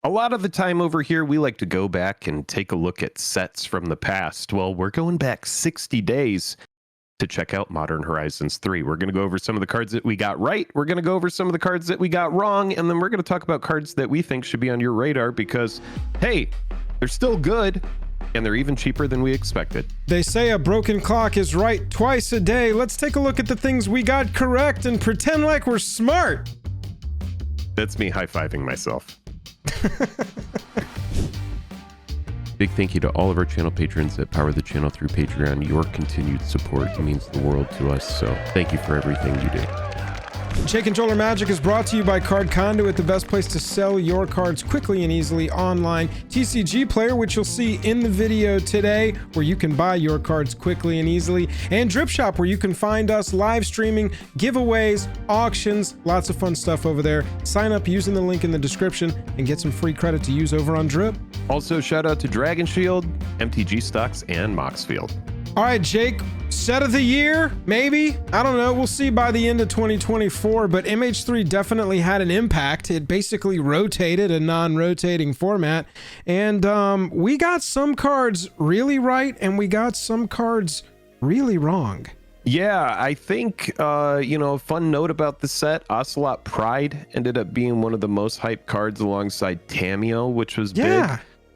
A lot of the time over here, we like to go back and take a look at sets from the past. Well, we're going back 60 days to check out Modern Horizons 3. We're going to go over some of the cards that we got right. We're going to go over some of the cards that we got wrong. And then we're going to talk about cards that we think should be on your radar because, hey, they're still good. And they're even cheaper than we expected. They say a broken clock is right twice a day. Let's take a look at the things we got correct and pretend like we're smart. That's me high-fiving myself. Big thank you to all of our channel patrons that power the channel through Patreon. Your continued support means the world to us, so thank you for everything you do. Jake and Joel Magic is brought to you by Card Conduit, the best place to sell your cards quickly and easily online. TCG Player, which you'll see in the video today, where you can buy your cards quickly and easily. And Drip Shop, where you can find us live streaming, giveaways, auctions, lots of fun stuff over there. Sign up using the link in the description and get some free credit to use over on Drip. Also, shout out to Dragon Shield, MTG Stocks, and Moxfield. All right, Jake, set of the year, maybe? I don't know. We'll see by the end of 2024, but MH3 definitely had an impact. It basically rotated a non-rotating format, and we got some cards really right, and we got some cards really wrong. Yeah, I think, a fun note about the set, Ocelot Pride ended up being one of the most hyped cards alongside Tamiyo, which was big.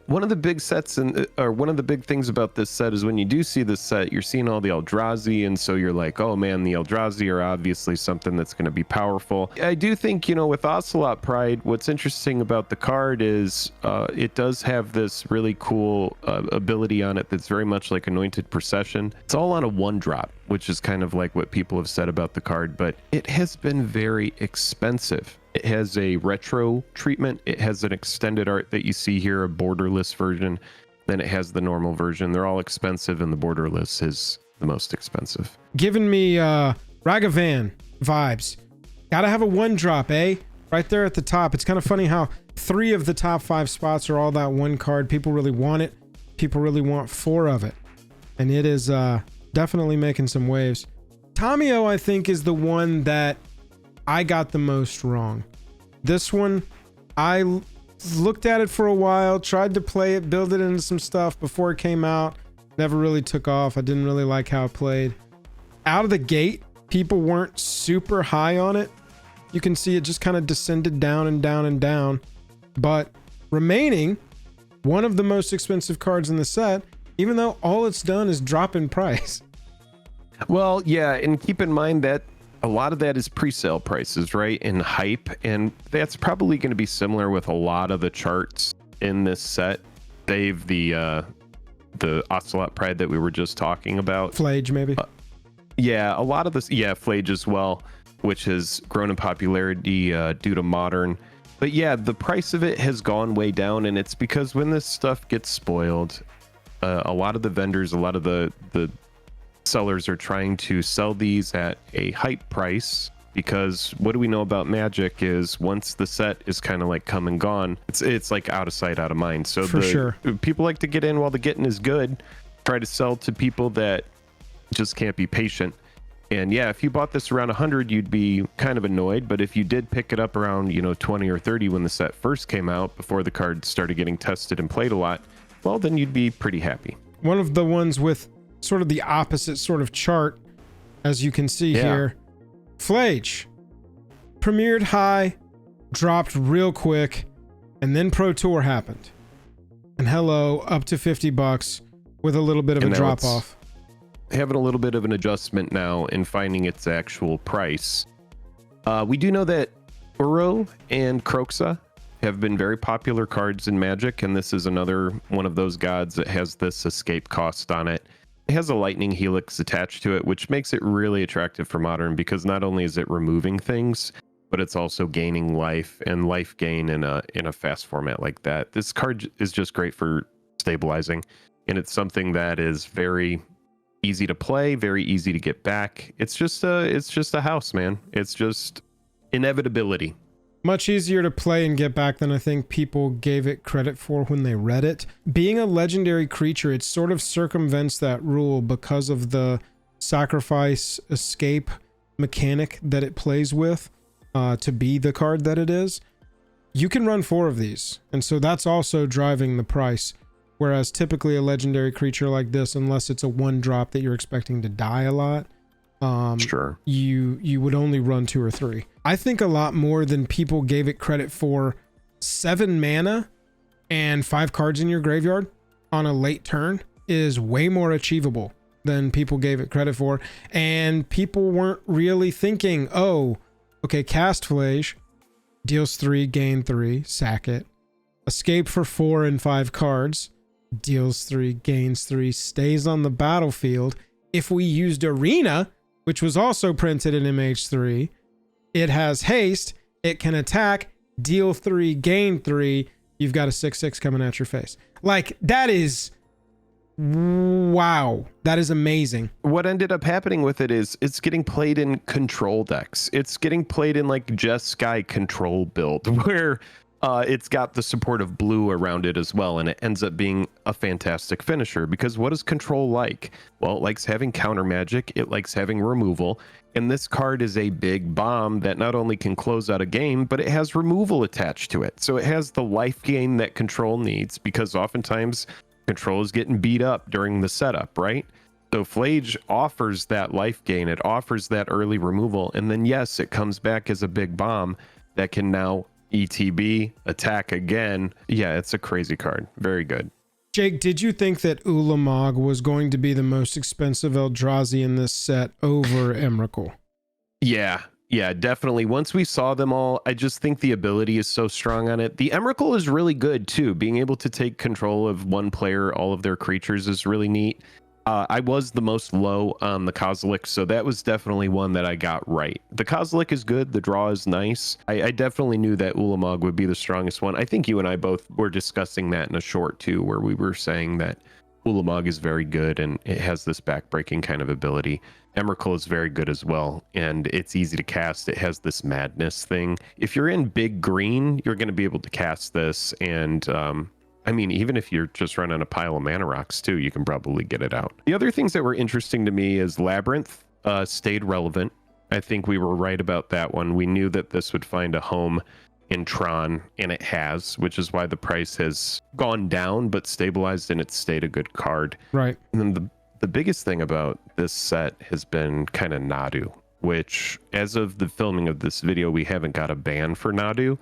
One of the big sets or one of the big things about this set is when you do see this set, you're seeing all the Eldrazi, and so you're like, oh man, the Eldrazi are obviously something that's going to be powerful. I do think, with Ocelot Pride, what's interesting about the card is it does have this really cool ability on it that's very much like Anointed Procession. It's all on a 1-drop, which is kind of like what people have said about the card, but it has been very expensive. It has a retro treatment. It has an extended art that you see here, a borderless version. Then it has the normal version. They're all expensive, and the borderless is the most expensive. Giving me Ragavan vibes. Gotta have a 1-drop, eh? Right there at the top. It's kind of funny how 3 of the top 5 spots are all that one card. People really want it. People really want 4 of it. And it is definitely making some waves. Tamiyo, I think, is the one that I got the most wrong. This one, I looked at it for a while, tried to play it, build it into some stuff before it came out. Never really took off. I didn't really like how it played. Out of the gate, people weren't super high on it. You can see it just kind of descended down and down and down. But remaining, one of the most expensive cards in the set, even though all it's done is drop in price. Well, yeah, and keep in mind that a lot of that is pre-sale prices, right? And hype. And that's probably going to be similar with a lot of the charts in this set. Dave, the Ocelot Pride that we were just talking about. Flage, maybe. Yeah, a lot of this. Yeah, Flage as well, which has grown in popularity due to Modern. But yeah, the price of it has gone way down. And it's because when this stuff gets spoiled, a lot of the vendors, a lot of the sellers are trying to sell these at a hype price, because what do we know about Magic is once the set is kind of like come and gone, it's like out of sight, out of mind. So for sure, people like to get in while the getting is good, try to sell to people that just can't be patient. And yeah, if you bought this around 100, you'd be kind of annoyed. But if you did pick it up around 20 or 30 when the set first came out, before the cards started getting tested and played a lot, well, then you'd be pretty happy. One of the ones with sort of the opposite sort of chart, as you can see here. Flage premiered high, dropped real quick, and then Pro Tour happened. And hello, up to $50 with a little bit of a drop off. Having a little bit of an adjustment now in finding its actual price. We do know that Uro and Kroxa have been very popular cards in Magic, and this is another one of those gods that has this escape cost on it. It has a lightning helix attached to it, which makes it really attractive for Modern, because not only is it removing things, but it's also gaining life, and life gain in a fast format like that. This card is just great for stabilizing, and it's something that is very easy to play, very easy to get back. It's just a house, man. It's just inevitability. Much easier to play and get back than I think people gave it credit for when they read it. Being a legendary creature, it sort of circumvents that rule because of the sacrifice escape mechanic that it plays with to be the card that it is. you can run 4 of these. And so that's also driving the price. Whereas typically a legendary creature like this, unless it's a 1-drop that you're expecting to die a lot, sure, you would only run 2 or 3. I think a lot more than people gave it credit for. 7 mana and 5 cards in your graveyard on a late turn is way more achievable than people gave it credit for. And people weren't really thinking, oh, okay, Cast Flage deals 3, gain 3, sack it. Escape for 4 and 5 cards, deals 3, gains 3, stays on the battlefield. If we used Arena, which was also printed in MH3, it has haste, it can attack, deal 3, gain 3. You've got a 6/6 coming at your face. Like, that is... wow, that is amazing. What ended up happening with it is it's getting played in control decks. It's getting played in like Jeskai control build where it's got the support of blue around it as well, and it ends up being a fantastic finisher. Because what is control like? Well, it likes having counter magic, it likes having removal, and this card is a big bomb that not only can close out a game, but it has removal attached to it. So it has the life gain that control needs, because oftentimes control is getting beat up during the setup, right? So Flage offers that life gain, it offers that early removal, and then yes, it comes back as a big bomb that can now ETB, attack again. Yeah, it's a crazy card. Very good. Jake, did you think that Ulamog was going to be the most expensive Eldrazi in this set over Emrakul? Yeah, definitely. Once we saw them all, I just think the ability is so strong on it. The Emrakul is really good too. Being able to take control of one player, all of their creatures, is really neat. I was the most low on the Kozilek, so that was definitely one that I got right. The Kozilek is good. The draw is nice. I definitely knew that Ulamog would be the strongest one. I think you and I both were discussing that in a short too, where we were saying that Ulamog is very good and it has this backbreaking kind of ability. Emrakul is very good as well, and it's easy to cast. It has this madness thing. If you're in big green, you're going to be able to cast this, and I mean, even if you're just running a pile of mana rocks too, you can probably get it out. The other things that were interesting to me is Labyrinth stayed relevant. I think we were right about that one. We knew that this would find a home in Tron, and it has, which is why the price has gone down but stabilized, and it's stayed a good card. Right. And then the biggest thing about this set has been kind of Nadu, which as of the filming of this video, we haven't got a ban for Nadu.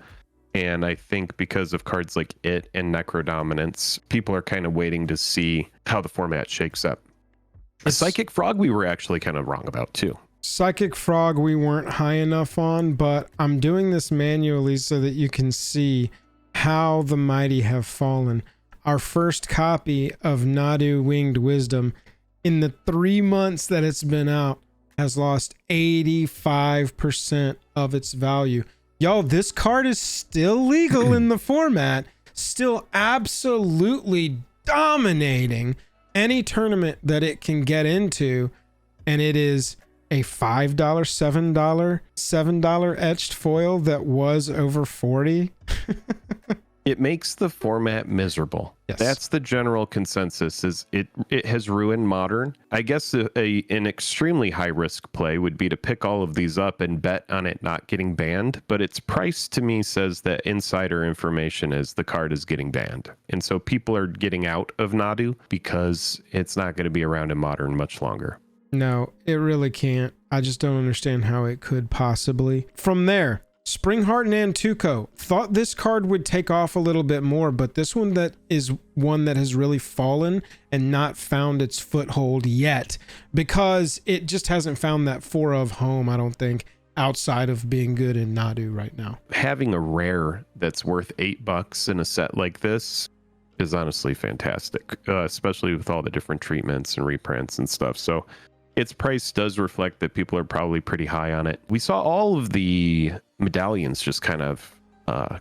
And I think because of cards like it and Necrodominance, people are kind of waiting to see how the format shakes up. The Psychic Frog we were actually kind of wrong about too. Psychic Frog we weren't high enough on, but I'm doing this manually so that you can see how the mighty have fallen. Our first copy of Nadu Winged Wisdom, in the 3 months that it's been out, has lost 85% of its value. Y'all, this card is still legal in the format, still absolutely dominating any tournament that it can get into, and it is a $5, $7 etched foil that was over 40. It makes the format miserable. Yes. That's the general consensus, is it has ruined Modern. I guess an extremely high risk play would be to pick all of these up and bet on it not getting banned, but its price to me says that insider information is the card is getting banned. And so people are getting out of Nadu because it's not going to be around in Modern much longer. No, it really can't. I just don't understand how it could possibly. From there, Springheart and Antuco. Thought this card would take off a little bit more, but this one that is one that has really fallen and not found its foothold yet, because it just hasn't found that 4 of home, I don't think, outside of being good in Nadu right now. Having a rare that's worth $8 in a set like this is honestly fantastic, especially with all the different treatments and reprints and stuff. So its price does reflect that people are probably pretty high on it. We saw all of the medallions just kind of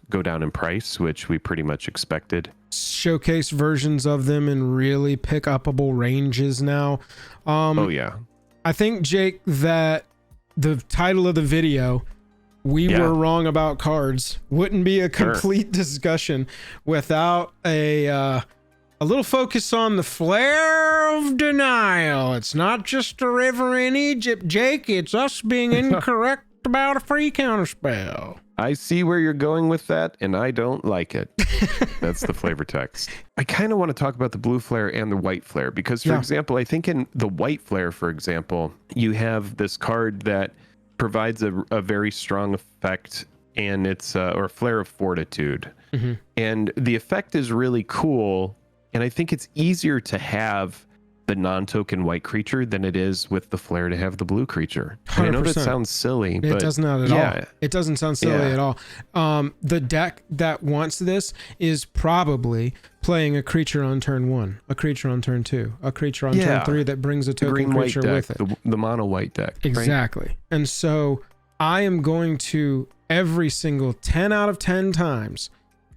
go down in price, which we pretty much expected. Showcase versions of them in really pick-upable ranges now. Oh, yeah. I think, Jake, that the title of the video, We Were Wrong About Cards, wouldn't be a complete discussion without a little focus on the flare of denial. It's not just a river in Egypt, Jake. It's us being incorrect about a free counterspell. I see where you're going with that, and I don't like it. That's the flavor text. I kind of want to talk about the blue flare and the white flare because, for example, I think in the white flare, for example, you have this card that provides a very strong effect, and it's or flare of fortitude. And the effect is really cool, and I think it's easier to have the non-token white creature than it is with the flare to have the blue creature. I know that sounds silly, but it does not at all. It doesn't sound silly at all. The deck that wants this is probably playing a creature on turn 1, a creature on turn 2, a creature on turn 3 that brings a token creature with it. The mono white deck. Exactly. Right? And so I am going to, every single 10 out of 10 times,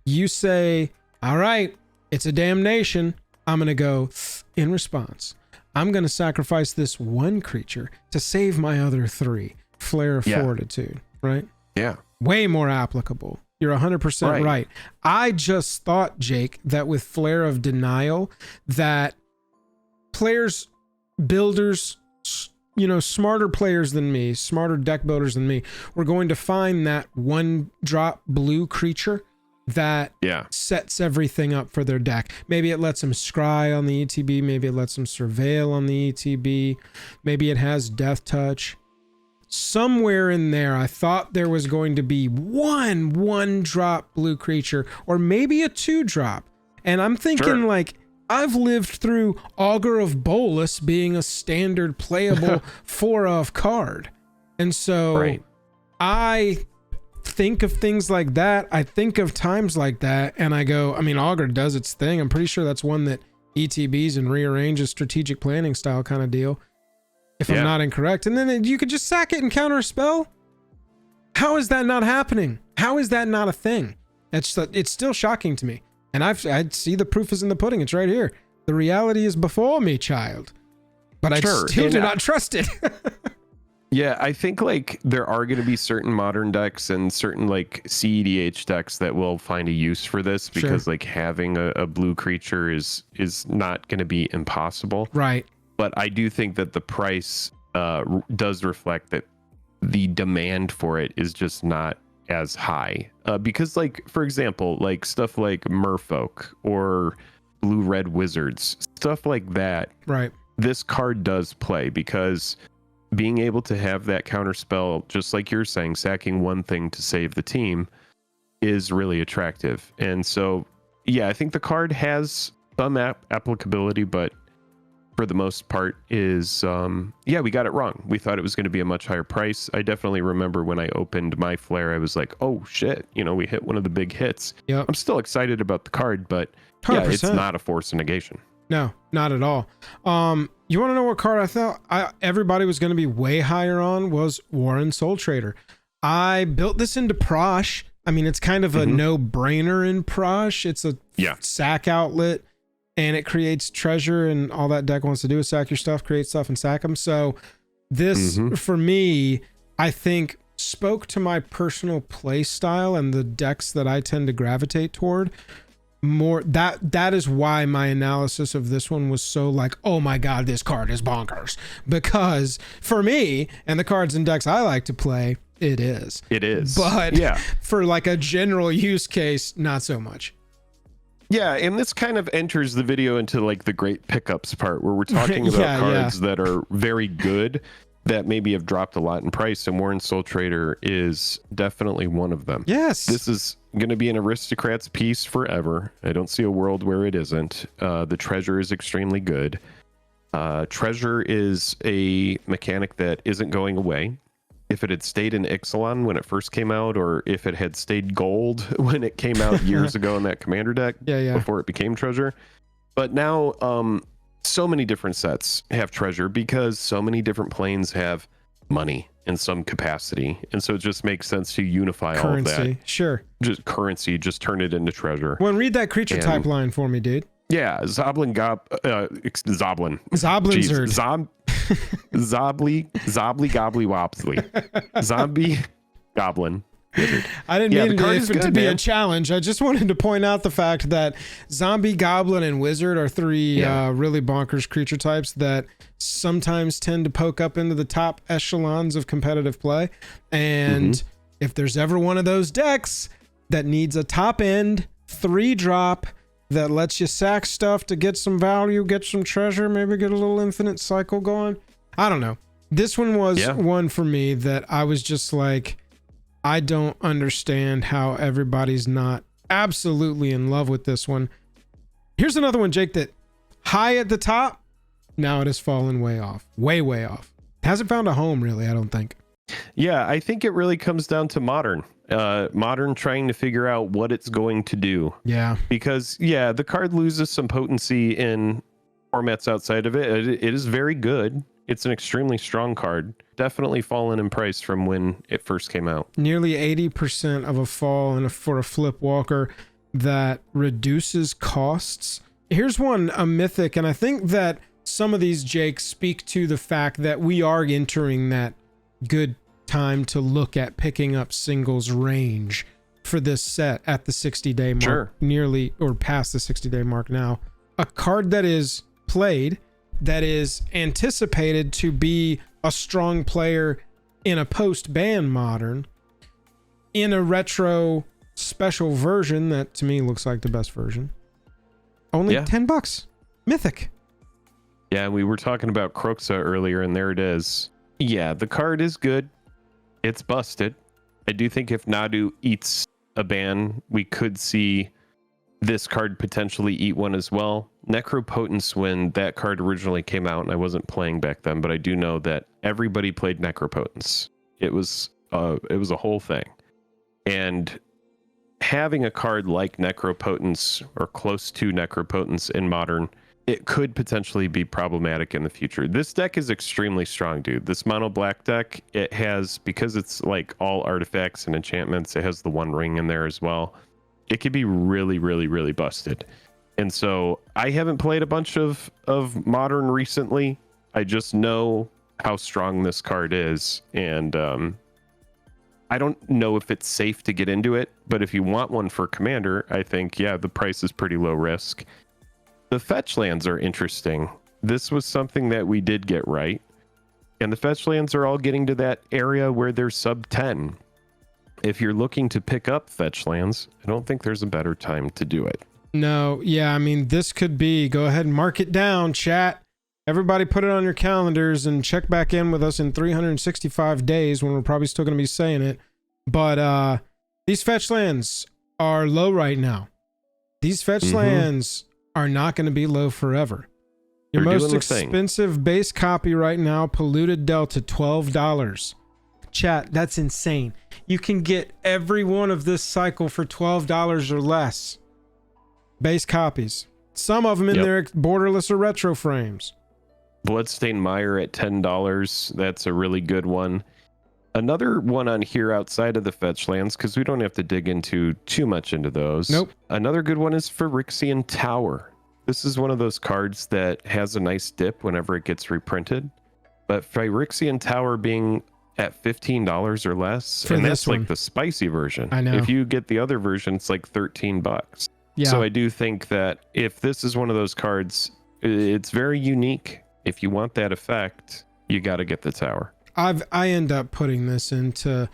you say, all right, it's a damnation. I'm going to go, in response, I'm going to sacrifice this one creature to save my other 3. Flare of Fortitude, right? Yeah. Way more applicable. You're 100% right. I just thought, Jake, that with Flare of Denial, that players, builders, smarter players than me, smarter deck builders than me, were going to find that 1-drop blue creature that sets everything up for their deck. Maybe it lets them scry on the ETB. Maybe it lets them surveil on the ETB. Maybe it has death touch. Somewhere in there, I thought there was going to be one drop blue creature, or maybe a 2-drop. And I'm thinking I've lived through Augur of Bolus being a standard playable 4-of card. And so I think of things like that. I think of times like that, and I go, I mean, Augur does its thing. I'm pretty sure that's one that ETBs and rearranges, strategic planning style kind of deal, if I'm not incorrect. And then you could just sack it and counter a spell. How is that not happening? How is that not a thing? It's still shocking to me. And I see the proof is in the pudding. It's right here. The reality is before me, child. But I still do not trust it. Yeah, I think there are going to be certain modern decks and certain CEDH decks that will find a use for this because having a blue creature is not going to be impossible. Right. But I do think that the price does reflect that the demand for it is just not as high. Because for example, stuff like Merfolk or Blue-Red Wizards, stuff like that. Right. This card does play because being able to have that counter spell, just like you're saying, sacking one thing to save the team is really attractive. And so, I think the card has some applicability, but for the most part is, we got it wrong. We thought it was going to be a much higher price. I definitely remember when I opened my flare, I was like, oh shit, we hit one of the big hits. Yep. I'm still excited about the card, but 100%. It's not a force of negation. No, not at all. You want to know what card I thought everybody was going to be way higher on? Was Warren Soul Trader. I built this into Prosh. I mean, it's kind of a no-brainer in Prosh. It's a sack outlet, and it creates treasure, and all that deck wants to do is sack your stuff, create stuff, and sack them. So this, for me, I think spoke to my personal play style and the decks that I tend to gravitate toward more. That is why my analysis of this one was so oh my god, this card is bonkers, because for me and the cards and decks I like to play, it is but for a general use case, not so much. And this kind of enters the video into the great pickups part where we're talking about cards that are very good that maybe have dropped a lot in price, and Warren Soul Trader is definitely one of them. Yes. This is going to be an Aristocrats piece forever. I don't see a world where it isn't. The treasure is extremely good. Treasure is a mechanic that isn't going away. If it had stayed in Ixalan when it first came out, or if it had stayed gold when it came out years ago in that commander deck before it became treasure. But now, so many different sets have treasure because so many different planes have money in some capacity, and so it just makes sense to unify currency, all of that. Sure. Just currency, just turn it into treasure. Well, read that creature type line for me, dude. Yeah, Zoblin Zoblin. Zoblinzard. Zobly Gobbly Wopsley. Zombie Goblin I didn't Yeah, mean the card it is to good, be a man. challenge. I just wanted to point out the fact that Zombie, Goblin, and Wizard are three really bonkers creature types that sometimes tend to poke up into the top echelons of competitive play. And if there's ever one of those decks that needs a top end 3-drop that lets you sack stuff to get some value, get some treasure, maybe get a little infinite cycle going, I don't know. This one was one for me that I was just like, I don't understand how everybody's not absolutely in love with this one. Here's another one, Jake, that high at the top, now it has fallen way off. Way off. Hasn't found a home, really, I don't think. Yeah, I think it really comes down to Modern. Modern trying to figure out what it's going to do. Yeah. Because, the card loses some potency in formats outside of it. It is very good. It's an extremely strong card. Definitely fallen in price from when it first came out. Nearly 80% of a fall for a flip walker that reduces costs. Here's one, a Mythic, and I think that some of these, Jake, speak to the fact that we are entering that good time to look at picking up singles range for this set at the 60-day mark, nearly or past the 60-day mark now. A card that is played, that is anticipated to be a strong player in a post-ban Modern, in a retro special version that to me looks like the best version. Only $10. Mythic. Yeah, we were talking about Croxa earlier, and there it is. Yeah, the card is good. It's busted. I do think if Nadu eats a ban, we could see this card potentially eat one as well. Necropotence, when that card originally came out, and I wasn't playing back then, but I do know that everybody played Necropotence. It was a whole thing. And having a card like Necropotence or close to Necropotence in Modern, it could potentially be problematic in the future. This deck is extremely strong, dude. This mono black deck, it has, because it's like all artifacts and enchantments, it has the One Ring in there as well. It could be really busted. And so I haven't played a bunch of Modern recently. I just know how strong this card is. And I don't know if it's safe to get into it, but if you want one for Commander, I think, the price is pretty low risk. The Fetchlands are interesting. This was something that we did get right. And the Fetchlands are all getting to that area where they're sub 10. If you're looking to pick up Fetchlands, I don't think there's a better time to do it. No, I mean, this could be, go ahead and mark it down, chat. Everybody put it on your calendars and check back in with us in 365 days when we're probably still going to be saying it. But these Fetchlands are low right now. These Fetchlands are not going to be low forever. Your most expensive base copy right now, Polluted Delta, $12. Chat, that's insane. You can get every one of this cycle for $12 or less. Base copies. Some of them in their borderless or retro frames. Bloodstained Mire at $10. That's a really good one. Another one on here outside of the Fetchlands, because we don't have to dig into too much into those. Nope. Another good one is Phyrexian Tower. This is one of those cards that has a nice dip whenever it gets reprinted. But Phyrexian Tower being at $15 or less, and that's like the spicy version. I know. If you get the other version, it's like $13. Yeah. So I do think that if this is one of those cards, it's very unique. If you want that effect, you got to get the tower. I end up putting this into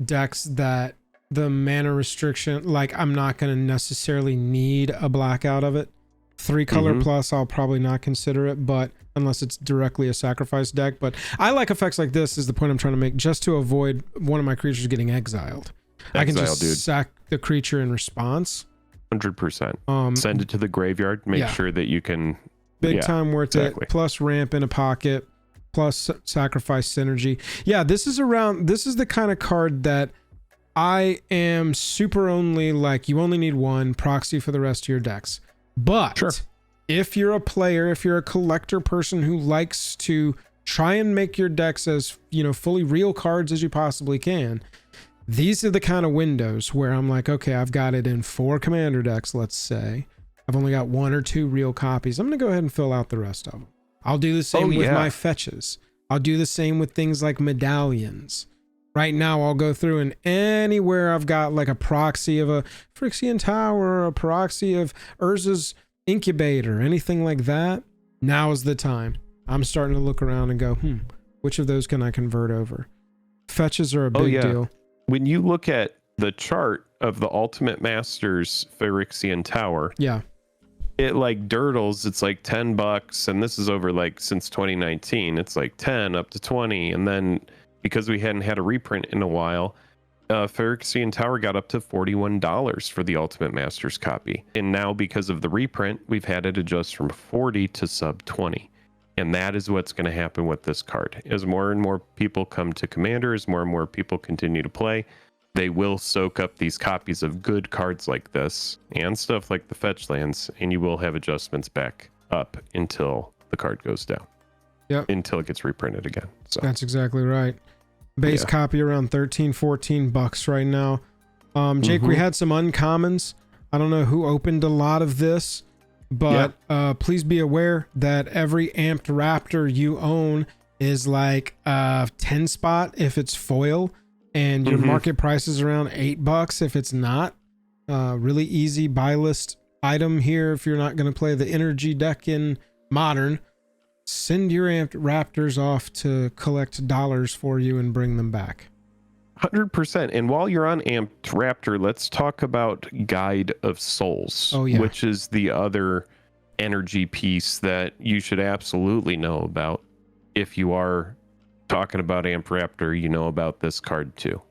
decks that the mana restriction, like I'm not going to necessarily need a blackout of it. 3-color plus, I'll probably not consider it, but unless it's directly a sacrifice deck. But I like effects like this, is the point I'm trying to make, just to avoid one of my creatures getting exiled. I can just sack the creature in response. 100%. Send it to the graveyard. Make sure that you can... Big time worth it. Plus ramp in a pocket. Plus sacrifice synergy. Yeah, this is the kind of card that I am super only like, you only need one proxy for the rest of your decks. But if you're a player, if you're a collector person who likes to try and make your decks as, fully real cards as you possibly can, these are the kind of windows where I'm like, okay, I've got it in 4 commander decks, let's say. I've only got 1 or 2 real copies. I'm going to go ahead and fill out the rest of them. I'll do the same with my fetches. I'll do the same with things like medallions, Right now, I'll go through and anywhere I've got like a proxy of a Phyrexian Tower, or a proxy of Urza's Incubator, anything like that, now is the time. I'm starting to look around and go, which of those can I convert over? Fetches are a big deal. When you look at the chart of the Ultimate Masters Phyrexian Tower, it like dirtles, it's like $10, and this is over like since 2019. It's like 10 up to 20, and then because we hadn't had a reprint in a while, Phyrexian Tower got up to $41 for the Ultimate Masters copy. And now because of the reprint, we've had it adjust from 40 to sub 20. And that is what's going to happen with this card. As more and more people come to Commander, as more and more people continue to play, they will soak up these copies of good cards like this and stuff like the Fetchlands, and you will have adjustments back up until the card goes down. Until it gets reprinted again. So that's exactly right. Base copy around $13-14 right now. Jake, we had some uncommons. I don't know who opened a lot of this, but please be aware that every amped Raptor you own is like 10 spot if it's foil, and your market price is around $8 if it's not. Really easy buy list item here if you're not going to play the energy deck in Modern. Send your amped Raptors off to collect dollars for you and bring them back. 100%. And while you're on amped Raptor, let's talk about Guide of Souls, which is the other energy piece that you should absolutely know about. If you are talking about amped Raptor, you know about this card too.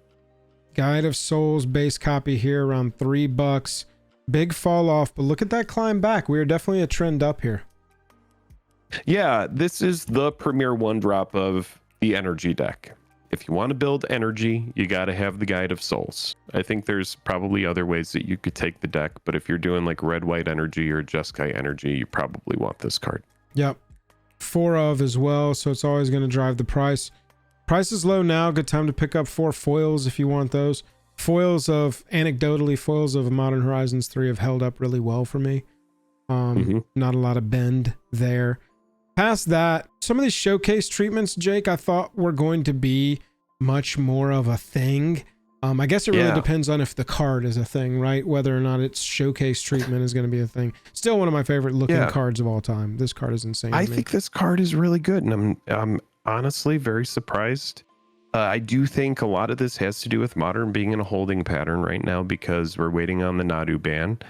Guide of Souls base copy here around $3. Big fall off, but look at that climb back. We are definitely a trend up here. Yeah, this is the premier one drop of the energy deck. If you want to build energy, you got to have the Guide of Souls. I think there's probably other ways that you could take the deck, but if you're doing like red-white energy or Jeskai energy, you probably want this card. Yep. 4 of as well, so it's always going to drive the price. Price is low now. Good time to pick up 4 foils if you want those. Anecdotally, foils of Modern Horizons 3 have held up really well for me. Not a lot of bend there. Past that, some of these showcase treatments, Jake, I thought were going to be much more of a thing. I guess it really depends on if the card is a thing, right? Whether or not its showcase treatment is going to be a thing. Still one of my favorite looking cards of all time. This card is insane. I think this card is really good, and I'm honestly very surprised. I do think a lot of this has to do with Modern being in a holding pattern right now because we're waiting on the Nadu ban.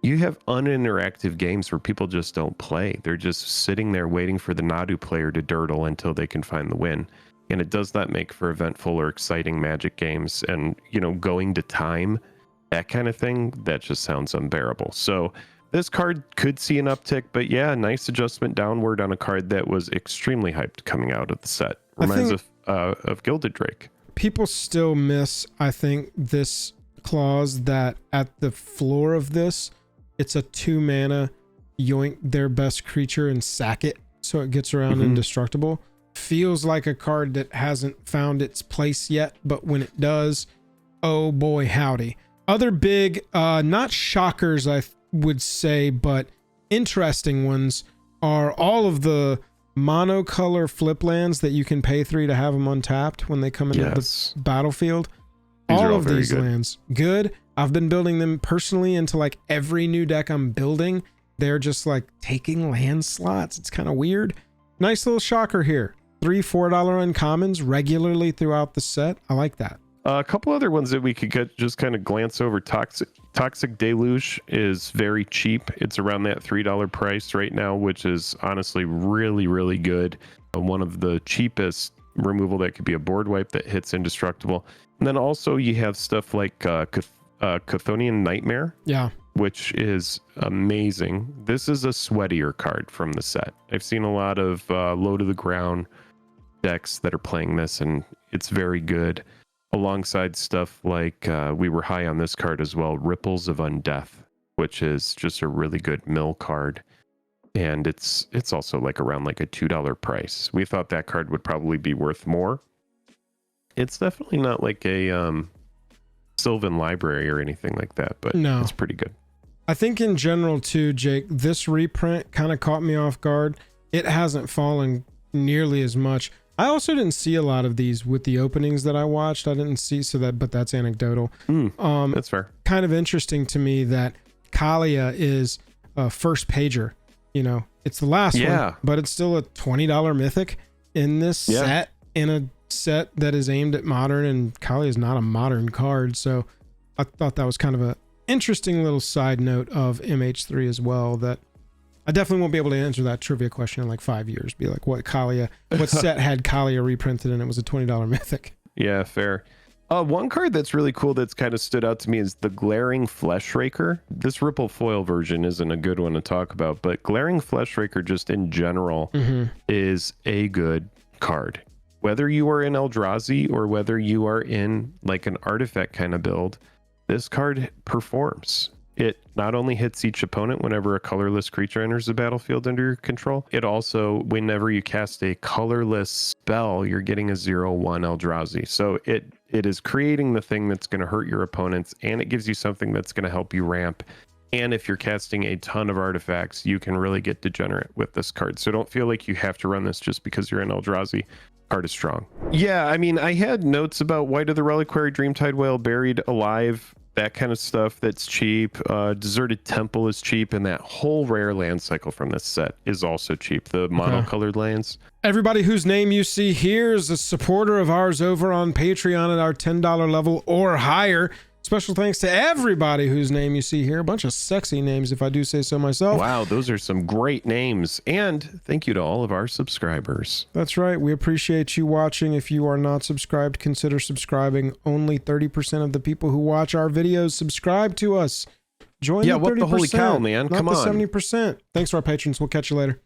You have uninteractive games where people just don't play. They're just sitting there waiting for the Nadu player to dirtle until they can find the win. And it does not make for eventful or exciting Magic games. And, you know, going to time, that kind of thing, that just sounds unbearable. So this card could see an uptick, but yeah, nice adjustment downward on a card that was extremely hyped coming out of the set. Reminds of Gilded Drake. People still miss, I think, this clause that at the floor of this, it's a 2 mana yoink their best creature and sack it so it gets around indestructible. Feels like a card that hasn't found its place yet, but when it does, oh boy howdy. Other big, not shockers I would say, but interesting ones are all of the monocolor flip lands that you can pay 3 to have them untapped when they come into the battlefield. All of these lands, good. I've been building them personally into like every new deck I'm building. They're just like taking land slots. It's kind of weird. Nice little shocker here. $3-4 uncommons regularly throughout the set. I like that. A couple other ones that we could just kind of glance over. Toxic Deluge is very cheap. It's around that $3 price right now, which is honestly really, really good. One of the cheapest removal that could be a board wipe that hits indestructible. And then also you have stuff like Chthonian Nightmare, which is amazing. This is a sweatier card from the set. I've seen a lot of low to the ground decks that are playing this, and it's very good. Alongside stuff like we were high on this card as well, Ripples of Undeath, which is just a really good mill card. And it's also like around like a $2 price. We thought that card would probably be worth more. It's definitely not like a Sylvan Library or anything like that, but it's pretty good. I think in general too, Jake, this reprint kind of caught me off guard. It hasn't fallen nearly as much. I also didn't see a lot of these with the openings that I watched. I didn't see but that's anecdotal. That's fair. Kind of interesting to me that Kalia is a first pager. You know, it's the last one, but it's still a $20 mythic in this set, in a set that is aimed at modern, and Kalia is not a modern card. So I thought that was kind of a interesting little side note of MH3 as well, that I definitely won't be able to answer that trivia question in like 5 years. Be like, what set had Kalia reprinted and it was a $20 mythic? Yeah, fair. One card that's really cool that's kind of stood out to me is the Glaring Fleshraker. This Ripple foil version isn't a good one to talk about, but Glaring Fleshraker just in general is a good card. Whether you are in Eldrazi or whether you are in like an artifact kind of build, this card performs. It not only hits each opponent whenever a colorless creature enters the battlefield under your control, it also, whenever you cast a colorless spell, you're getting a 0/1 Eldrazi. So it is creating the thing that's going to hurt your opponents, and it gives you something that's going to help you ramp. And if you're casting a ton of artifacts, you can really get degenerate with this card. So don't feel like you have to run this just because you're in Eldrazi. Card is strong. Yeah, I mean, I had notes about White of the Reliquary, Dreamtide Whale, Buried Alive, that kind of stuff that's cheap. Deserted Temple is cheap, and that whole rare land cycle from this set is also cheap. The monocolored lands. Everybody whose name you see here is a supporter of ours over on Patreon at our $10 level or higher. Special thanks to everybody whose name you see here. A bunch of sexy names, if I do say so myself. Wow, those are some great names. And thank you to all of our subscribers. That's right. We appreciate you watching. If you are not subscribed, consider subscribing. Only 30% of the people who watch our videos subscribe to us. Join the 30%. What the holy cow, man? Come on. Not the 70%. Thanks to our patrons. We'll catch you later.